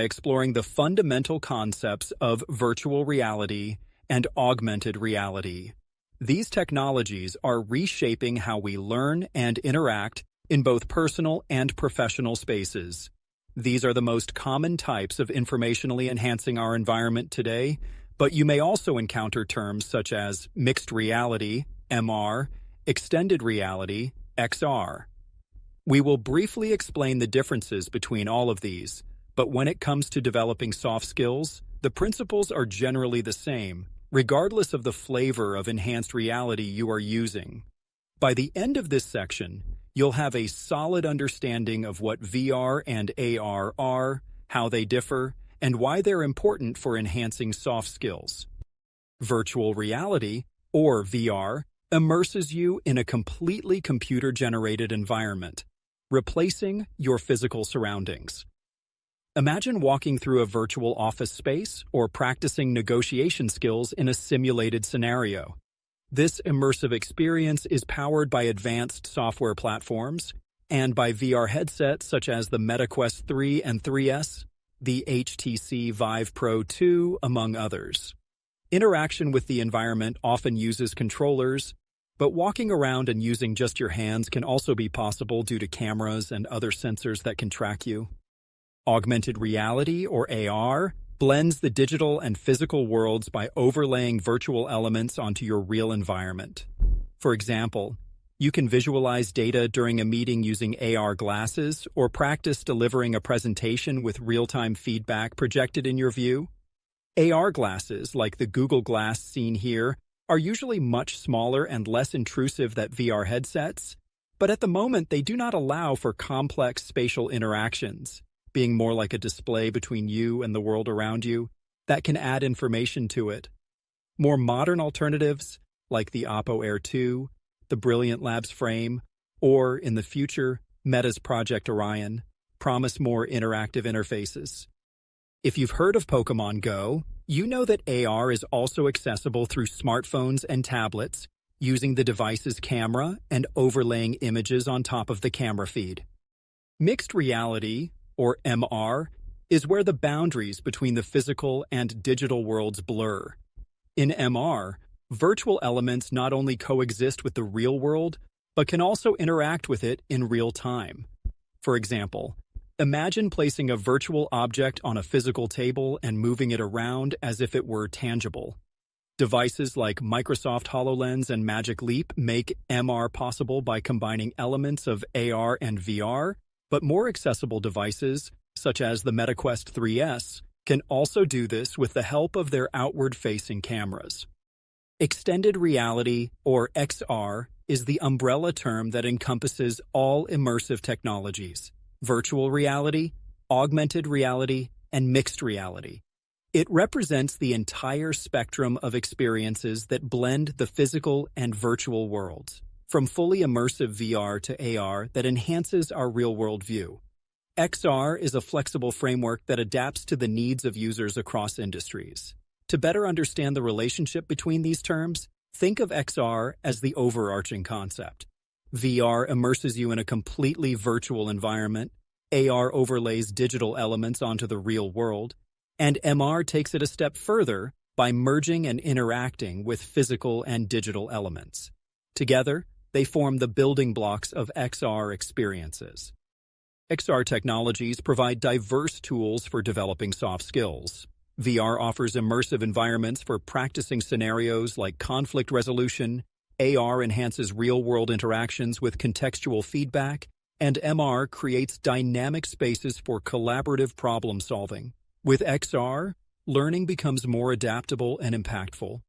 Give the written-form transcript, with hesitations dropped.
by exploring the fundamental concepts of virtual reality and augmented reality. These technologies are reshaping how we learn and interact in both personal and professional spaces. These are the most common types of informationally enhancing our environment today, but you may also encounter terms such as mixed reality, MR, extended reality, XR. We will briefly explain the differences between all of these, but when it comes to developing soft skills, the principles are generally the same, regardless of the flavor of enhanced reality you are using. By the end of this section, you'll have a solid understanding of what VR and AR are, how they differ, and why they're important for enhancing soft skills. Virtual reality, or VR, immerses you in a completely computer-generated environment, replacing your physical surroundings. Imagine walking through a virtual office space or practicing negotiation skills in a simulated scenario. This immersive experience is powered by advanced software platforms and by VR headsets such as the Meta Quest 3 and 3S, the HTC Vive Pro 2, among others. Interaction with the environment often uses controllers, but walking around and using just your hands can also be possible due to cameras and other sensors that can track you. Augmented reality, or AR, blends the digital and physical worlds by overlaying virtual elements onto your real environment. For example, you can visualize data during a meeting using AR glasses or practice delivering a presentation with real-time feedback projected in your view. AR glasses, like the Google Glass seen here, are usually much smaller and less intrusive than VR headsets, but at the moment they do not allow for complex spatial interactions, being more like a display between you and the world around you that can add information to it. More modern alternatives, like the Oppo Air 2, the Brilliant Labs Frame, or, in the future, Meta's Project Orion, promise more interactive interfaces. If you've heard of Pokemon Go, you know that AR is also accessible through smartphones and tablets, using the device's camera and overlaying images on top of the camera feed. Mixed reality, or MR, is where the boundaries between the physical and digital worlds blur. In MR, virtual elements not only coexist with the real world, but can also interact with it in real time. For example, imagine placing a virtual object on a physical table and moving it around as if it were tangible. Devices like Microsoft HoloLens and Magic Leap make MR possible by combining elements of AR and VR, but more accessible devices, such as the Meta Quest 3S, can also do this with the help of their outward-facing cameras. Extended reality, or XR, is the umbrella term that encompasses all immersive technologies: virtual reality, augmented reality, and mixed reality. It represents the entire spectrum of experiences that blend the physical and virtual worlds, from fully immersive VR to AR that enhances our real-world view. XR is a flexible framework that adapts to the needs of users across industries. To better understand the relationship between these terms, think of XR as the overarching concept. VR immerses you in a completely virtual environment, AR overlays digital elements onto the real world, and MR takes it a step further by merging and interacting with physical and digital elements. Together, they form the building blocks of XR experiences. XR technologies provide diverse tools for developing soft skills. VR offers immersive environments for practicing scenarios like conflict resolution, AR enhances real-world interactions with contextual feedback, and MR creates dynamic spaces for collaborative problem-solving. With XR, learning becomes more adaptable and impactful.